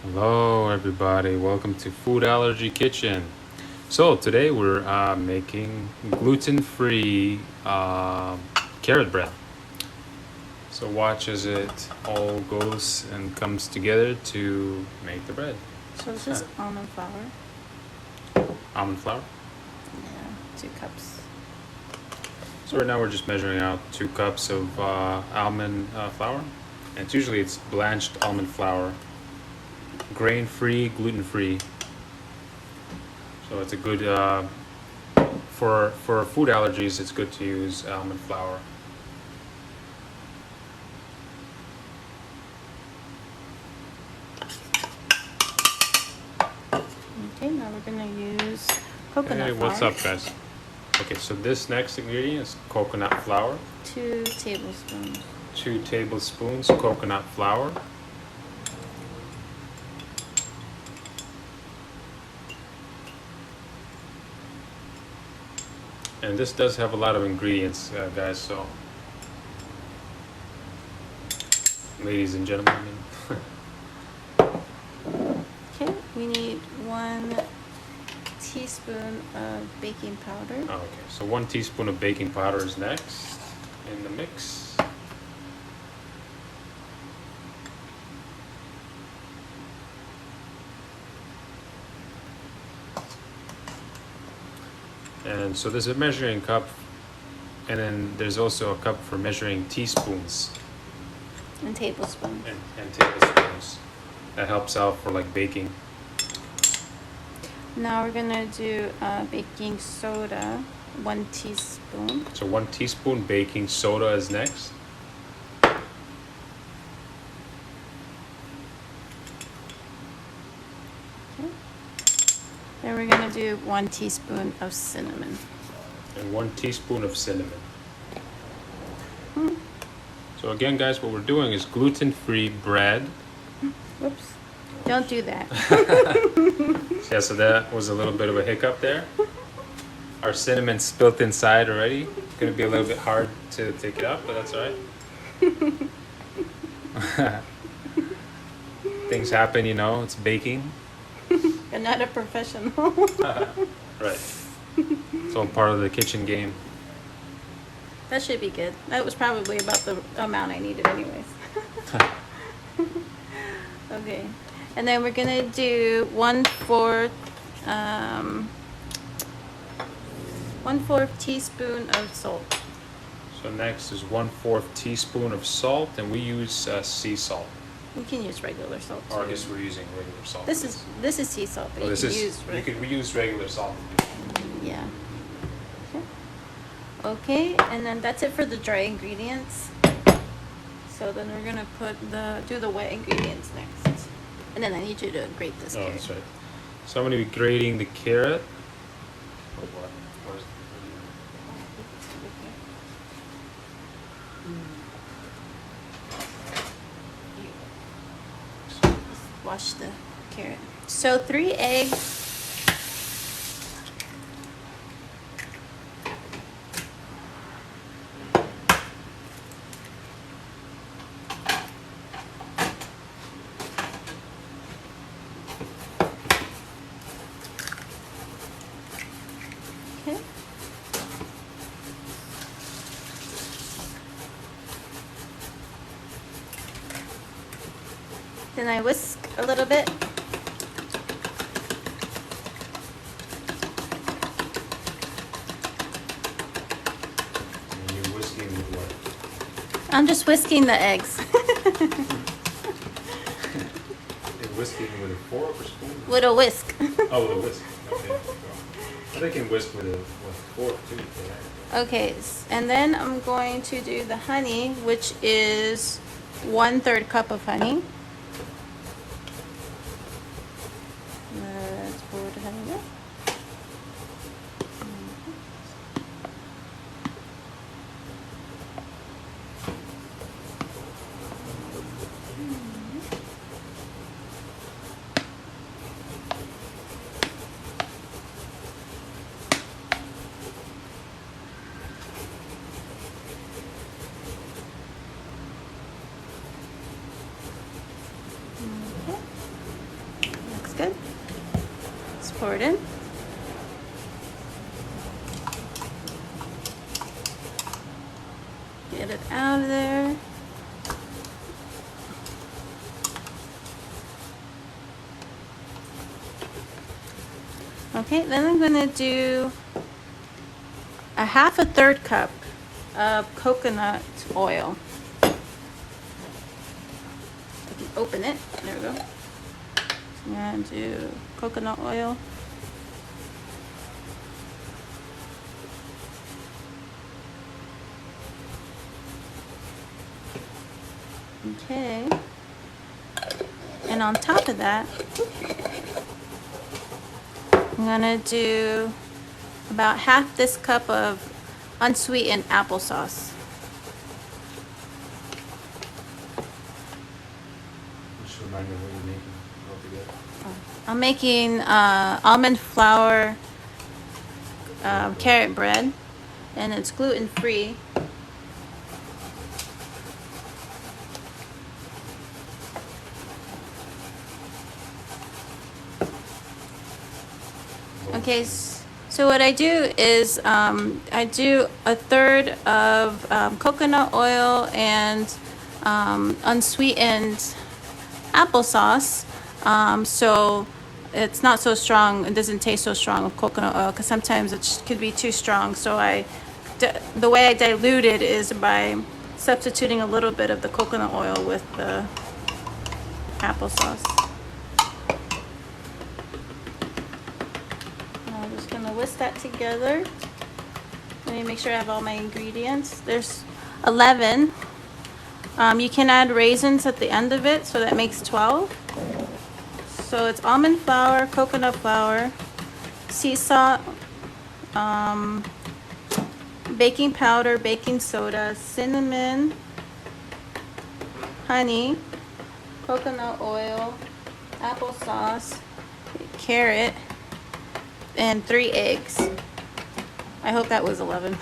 Hello, everybody. Welcome to Food Allergy Kitchen. So today we're making gluten-free carrot bread. So watch as it all goes and comes together to make the bread. So it's just almond flour. Almond flour. Yeah, 2 cups. So right now we're just measuring out 2 cups of almond flour, and it's blanched almond flour, grain-free, gluten-free. So it's a good for food allergies. It's good to use almond flour. Okay, now we're gonna use coconut Hey, flour. what's up, guys? Okay, so this next ingredient is coconut flour. 2 tablespoons. 2 tablespoons coconut flour. And this does have a lot of ingredients, guys, so ladies and gentlemen. Okay, we need 1 teaspoon of baking powder. Okay, so 1 teaspoon of baking powder is next in the mix. And so there's a measuring cup, and then there's also a cup for measuring teaspoons And tablespoons. and tablespoons. That helps out for like baking. Now we're gonna do baking soda, 1 teaspoon. So 1 teaspoon baking soda is next. Okay. Then we're gonna do 1 teaspoon of cinnamon. And 1 teaspoon of cinnamon. Hmm. So again, guys, what we're doing is gluten-free bread. Whoops. Don't do that. Yeah, so that was a little bit of a hiccup there. Our cinnamon spilt inside already. Gonna be a little bit hard to take it out, but that's all right. Things happen, it's baking. You're not a professional. Right. It's all part of the kitchen game. That should be good. That was probably about the amount I needed anyways. Okay. And then we're gonna do 1/4 teaspoon of salt. So next is 1/4 teaspoon of salt, and we use sea salt. You can use regular salt Or I too. guess we're using regular salt. This is sea salt, but Oh, you this can is use we use regular salt. yeah. Okay, and then that's it for the dry ingredients. So then we're gonna do the wet ingredients next. And then I need you to grate this Oh, carrot. that's right. So I'm going to be grating the carrot. Oh, what? Where's Wash the carrot. So 3 eggs. Okay. Then I whisk a little bit. And you're whisking with what? I'm just whisking the eggs. You're whisking with a fork or spoon? With a whisk. Oh, with a whisk. Okay. They can whisk with a fork too. Okay, and then I'm going to do the honey, which is 1/3 cup of honey. Let's pour the honey there. Okay. pour it in. Get it out of there. Okay, then I'm gonna do a 1/2 cup of coconut oil. I can open it. There we go. So I'm gonna do coconut oil. Okay. And on top of that, I'm gonna do about 1/2 this cup of unsweetened applesauce. Just remind me what you're making altogether. I'm making almond flour carrot bread, and it's gluten-free. Okay, so what I do is I do 1/3 of coconut oil and unsweetened applesauce, so it's not so strong. It doesn't taste so strong with coconut oil because sometimes it could be too strong. So the way I dilute it is by substituting a little bit of the coconut oil with the applesauce. I'm just gonna whisk that together. Let me make sure I have all my ingredients. There's 11. You can add raisins at the end of it, so that makes 12. So it's almond flour, coconut flour, sea salt, baking powder, baking soda, cinnamon, honey, coconut oil, applesauce, carrot, and 3 eggs. I hope that was 11.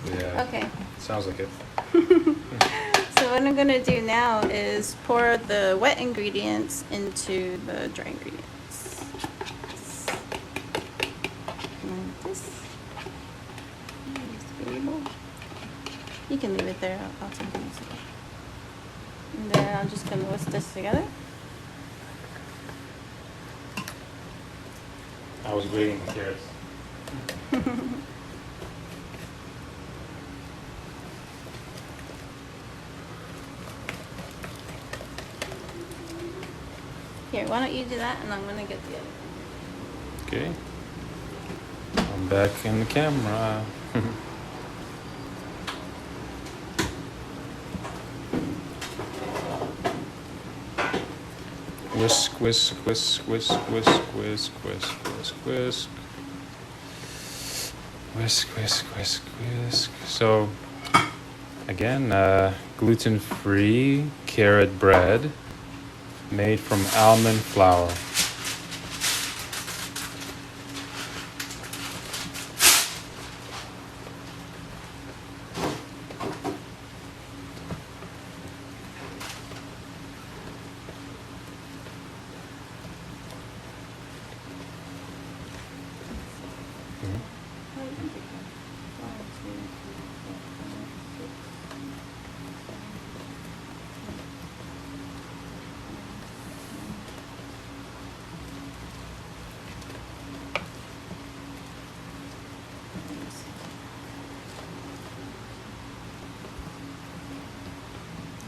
Yeah. Okay. Sounds like it. So what I'm gonna do now is pour the wet ingredients into the dry ingredients. Like this. You can leave it there. I'll take it. And then I'm just gonna whisk this together. I was grating the carrots. Here, why don't you do that, and I'm gonna get the other one. Okay. I'm back in the camera. Whisk, whisk, whisk, whisk, whisk, whisk, whisk, whisk, whisk. Whisk, whisk, whisk, whisk. So, again, gluten-free carrot bread made from almond flour.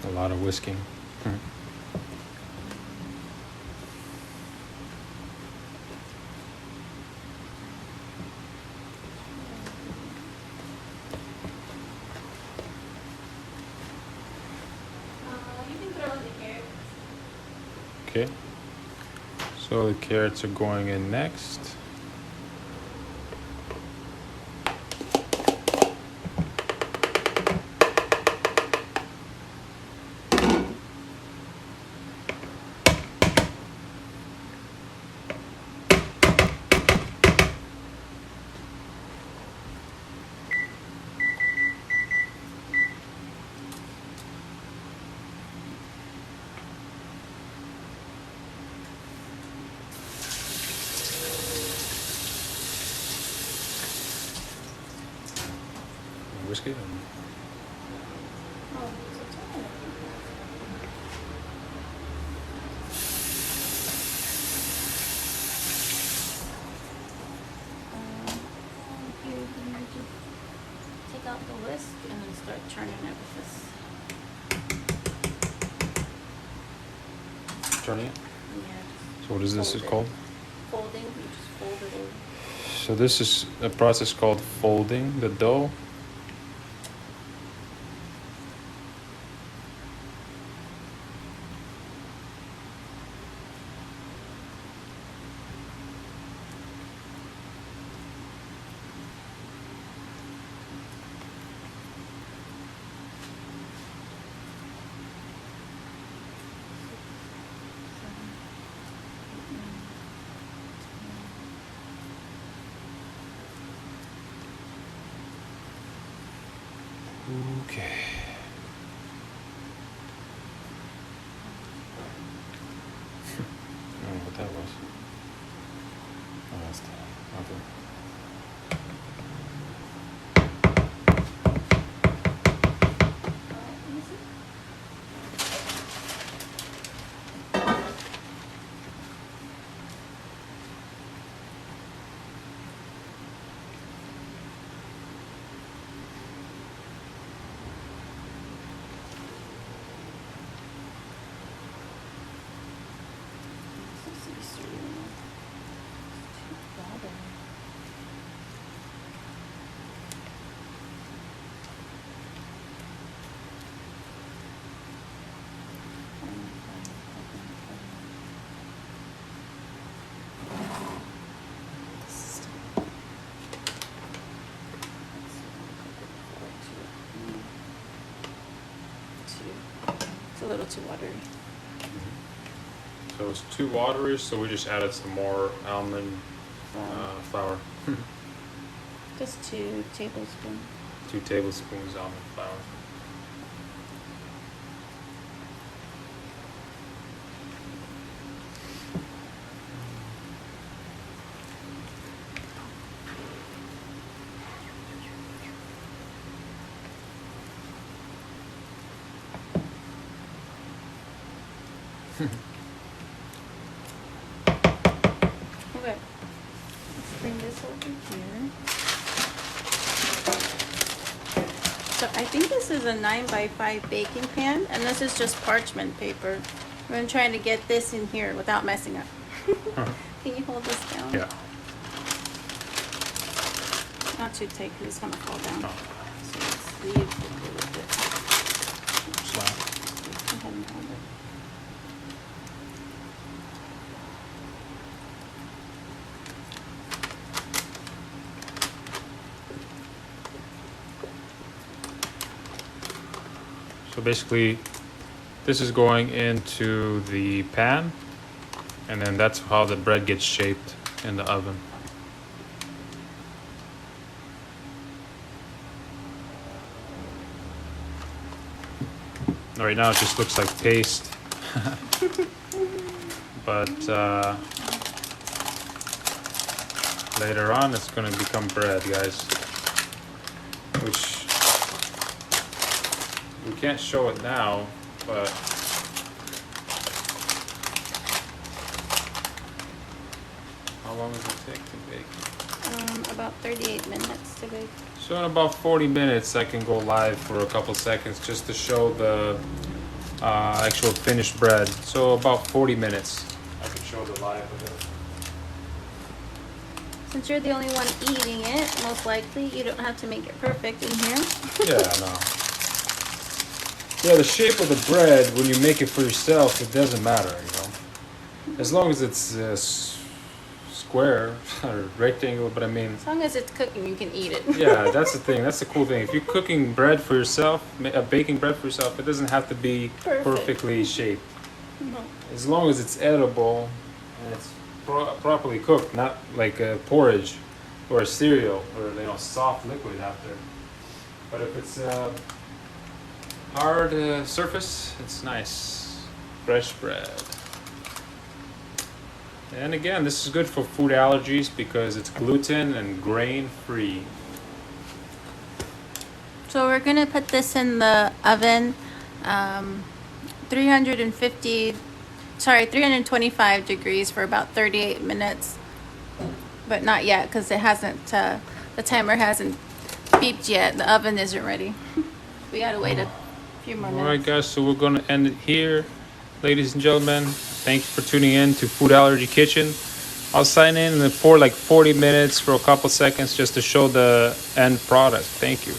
A lot of whisking. You can throw in the carrots. Okay. So the carrots are going in next. whisk it? Oh, it's a ton. Here, you need to take out the whisk and then start churning it with this. Turning it? Yeah. So what is this called? Folding. You just fold it over. So this is a process called folding the dough. Okay. I don't know what that was. Oh, that's nothing. It's a little too watery. So it's too watery, so we just added some more almond flour. Just 2 tablespoons. 2 tablespoons almond flour. Okay. Let's bring this over here. So I think this is a 9x5 baking pan, and this is just parchment paper. I'm trying to get this in here without messing up. Can you hold this down? Yeah. Not too tight because it's going to fall down. Oh. So let's leave it a little bit. Slap. Go ahead and hold it. So basically, this is going into the pan, and then that's how the bread gets shaped in the oven. Right now it just looks like paste, but later on it's going to become bread, guys, which we can't show it now, but how long does it take to bake? About 38 minutes to bake. So in about 40 minutes I can go live for a couple seconds just to show the actual finished bread. So about 40 minutes I can show the live of it. Since you're the only one eating it, most likely you don't have to make it perfect in here. Yeah, no. Yeah, the shape of the bread, when you make it for yourself, it doesn't matter, you know. As long as it's square or rectangle, but I mean... As long as it's cooking, you can eat it. Yeah, that's the thing. That's the cool thing. If you're cooking bread for yourself, baking bread for yourself, it doesn't have to be perfectly shaped. No. As long as it's edible and it's properly cooked, not like a porridge or a cereal or soft liquid after. But if it's hard surface, it's nice, fresh bread. And again, this is good for food allergies because it's gluten and grain free. So we're gonna put this in the oven, 325 degrees for about 38 minutes. But not yet, because it hasn't, the timer hasn't beeped yet. The oven isn't ready. We gotta wait a few more minutes. All right, guys, so we're going to end it here. Ladies and gentlemen, thank you for tuning in to Food Allergy Kitchen. I'll sign in for like 40 minutes for a couple seconds just to show the end product. Thank you.